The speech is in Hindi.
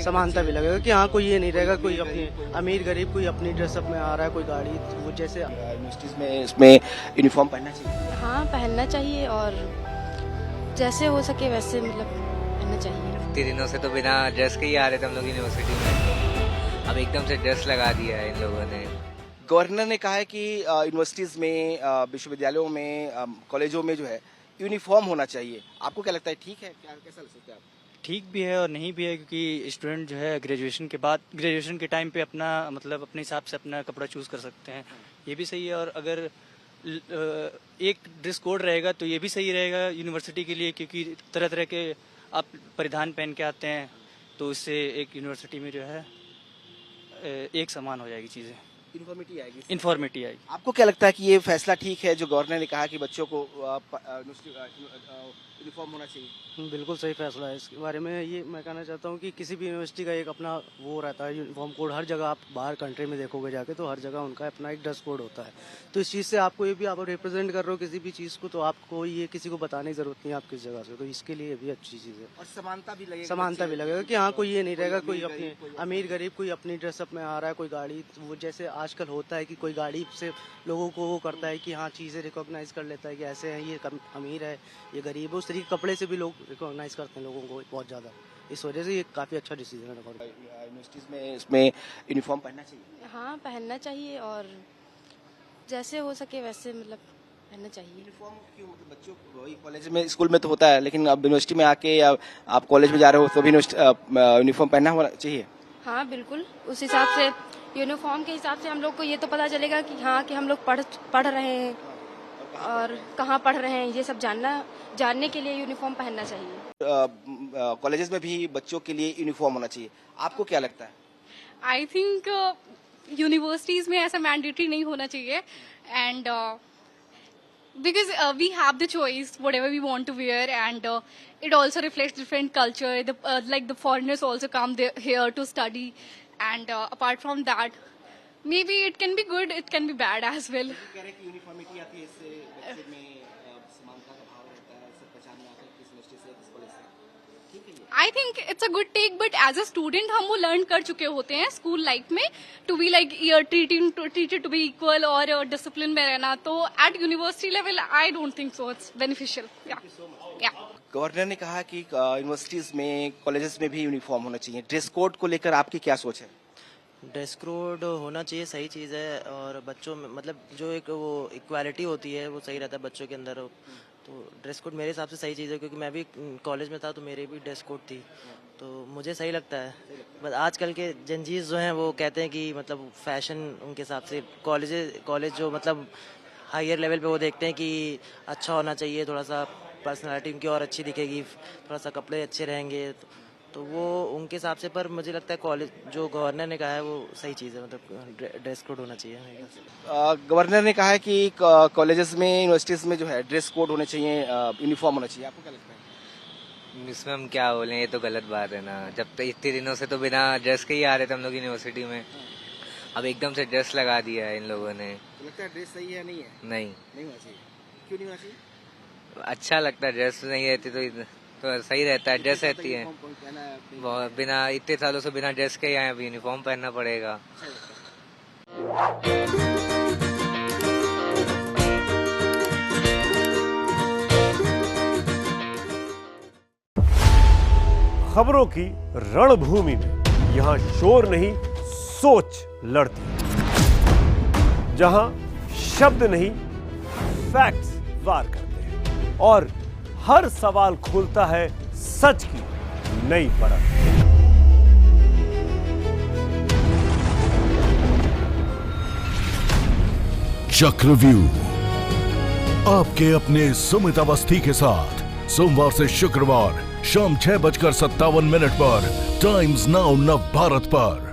समानता भी लगेगा कि हाँ कोई ये नहीं रहेगा कोई अपनी अमीर गरीब कोई अपनी ड्रेसअप में आ रहा है कोई गाड़ी वो जैसे यूनिवर्सिटीज में इसमें यूनिफॉर्म पहनना चाहिए। हाँ पहनना चाहिए और जैसे हो सके वैसे मतलब पहनना चाहिए। इतने दिनों से तो बिना ड्रेस के ही आ रहे थे हम लोग यूनिवर्सिटी में, अब एकदम से ड्रेस लगा दिया है इन लोगों ने। गवर्नर ने कहा है कि यूनिवर्सिटीज में, विश्वविद्यालयों में, कॉलेजों में जो है यूनिफॉर्म होना चाहिए। आपको क्या लगता है, ठीक है क्या, कैसा लग सकता है आपको? ठीक भी है और नहीं भी है, क्योंकि स्टूडेंट जो है ग्रेजुएशन के बाद ग्रेजुएशन के टाइम पे अपना मतलब अपने हिसाब से अपना कपड़ा चूज कर सकते हैं, ये भी सही है। और अगर एक ड्रेस कोड रहेगा तो ये भी सही रहेगा यूनिवर्सिटी के लिए, क्योंकि तरह तरह के आप परिधान पहन के आते हैं तो इससे एक यूनिवर्सिटी में जो है एक समान हो जाएगी चीज़ें, यूनिफॉर्मिटी आएगी। इन्फॉर्मिटी आएगी। आपको क्या लगता है कि ये फैसला ठीक है जो गवर्नर ने कहा कि बच्चों को यूनिफॉर्म होना चाहिए? बिल्कुल सही फैसला है। इसके बारे में ये मैं कहना चाहता हूँ कि किसी भी यूनिवर्सिटी का एक अपना वो रहता है यूनिफॉर्म कोड। हर जगह आप बाहर कंट्री में देखोगे जाके तो हर जगह उनका अपना एक ड्रेस कोड होता है। तो इस चीज़ से आपको ये भी आप रिप्रेजेंट कर रहे हो किसी भी चीज़ को, तो आपको ये किसी को बताने की जरूरत नहीं है आप किस जगह से, तो इसके लिए भी अच्छी चीज़ है। और समानता भी लगेगा कि हाँ कोई ये नहीं रहेगा कोई अपनी अमीर गरीब कोई अपनी ड्रेसअप में आ रहा है कोई गाड़ी वो जैसे आजकल होता है कि कोई गाड़ी से लोगों को वो करता है कि हाँ चीज़ें रिकॉग्नाइज कर लेता है कि ऐसे हैं ये अमीर है ये गरीब है, उस तरीके कपड़े से भी लोग रिकॉग्नाइज करते हैं लोगों को बहुत ज़्यादा। इस वजह से ये काफ़ी अच्छा डिसीजन है। यूनिवर्सिटीज में इसमें यूनिफॉर्म पहनना चाहिए। हाँ पहनना चाहिए और जैसे हो सके वैसे मतलब पहनना चाहिए। यूनिफॉर्म क्यों, मतलब बच्चों को कॉलेज में स्कूल में तो होता है, लेकिन अब यूनिवर्सिटी में आके या आप कॉलेज में जा रहे हो तो भी यूनिफॉर्म पहनना होना चाहिए। हाँ बिल्कुल, उस हिसाब से यूनिफॉर्म के हिसाब से हम लोग को ये तो पता चलेगा कि हाँ कि हम लोग पढ़ रहे हैं और कहाँ पढ़ रहे हैं, ये सब जानने के लिए यूनिफॉर्म पहनना चाहिए। कॉलेजेस में भी बच्चों के लिए यूनिफॉर्म होना चाहिए। आपको क्या लगता है? आई थिंक यूनिवर्सिटीज में ऐसा मैंडेटरी नहीं होना चाहिए and because we have the choice whatever we want to wear and it also reflects different culture. Like the foreigners also come here to study and apart from that maybe it can be good, it can be bad as well. कह रहे कि यूनिफॉर्मिटी आती है, इससे बच्चे में समानता का भाव रहता है, सब पहचान में आता है किस यूनिवर्सिटी से किस कॉलेज से। ठीक है ये? I think it's a good take but as a student हम वो learn कर चुके होते हैं स्कूल लाइफ में to be like treated to be equal और discipline में रहना, तो at university level I don't think so it's beneficial. Yeah. Governor ने कहा कि यूनिवर्सिटीज में, कॉलेजेस में भी यूनिफॉर्म होना चाहिए। ड्रेस कोड को लेकर आपकी क्या सोच है? ड्रेस कोड होना चाहिए, सही चीज़ है। और बच्चों में मतलब जो एक वो इक्वालिटी होती है वो सही रहता है बच्चों के अंदर, तो ड्रेस कोड मेरे हिसाब से सही चीज़ है। क्योंकि मैं भी कॉलेज में था तो मेरे भी ड्रेस कोड थी, तो मुझे सही लगता है। बस आजकल के जंजीज जो हैं वो कहते हैं कि मतलब फैशन उनके हिसाब से कॉलेज जो मतलब हायर लेवल पे वो देखते हैं कि अच्छा होना चाहिए, थोड़ा सा पर्सनालिटी उनकी और अच्छी दिखेगी, थोड़ा सा कपड़े अच्छे रहेंगे, तो वो उनके हिसाब से। पर मुझे लगता है कॉलेज जो गवर्नर ने कहा है वो सही चीज़ है, मतलब ड्रेस कोड होना चाहिए मेरे ख्याल से। गवर्नर ने कहा है कि कॉलेजेस में, यूनिवर्सिटीज में जो है ड्रेस कोड होने चाहिए, यूनिफॉर्म होना चाहिए। आपको क्या लगता है? इसमें हम क्या बोलें, ये तो गलत बात है ना। जब तक इतने दिनों से तो बिना ड्रेस के ही आ रहे थे हम लोग यूनिवर्सिटी में, अब एकदम से ड्रेस लगा दिया है इन लोगों ने। तो लगता है ड्रेस सही है नहीं है? नहीं होना चाहिए। क्यों नहीं होना चाहिए? अच्छा लगता है, ड्रेस नहीं रहती तो सही रहता है, ड्रेस रहती है। बिना इतने सालों से बिना ड्रेस के आए, अब यूनिफॉर्म पहनना पड़ेगा। खबरों की रणभूमि में यहाँ शोर नहीं सोच लड़ती है, जहां शब्द नहीं फैक्ट्स वार करते हैं और हर सवाल खोलता है सच की नई परत। चक्रव्यूह आपके अपने सुमित अवस्थी के साथ सोमवार से शुक्रवार शाम 6:57 पर टाइम्स नाउ नव भारत पर।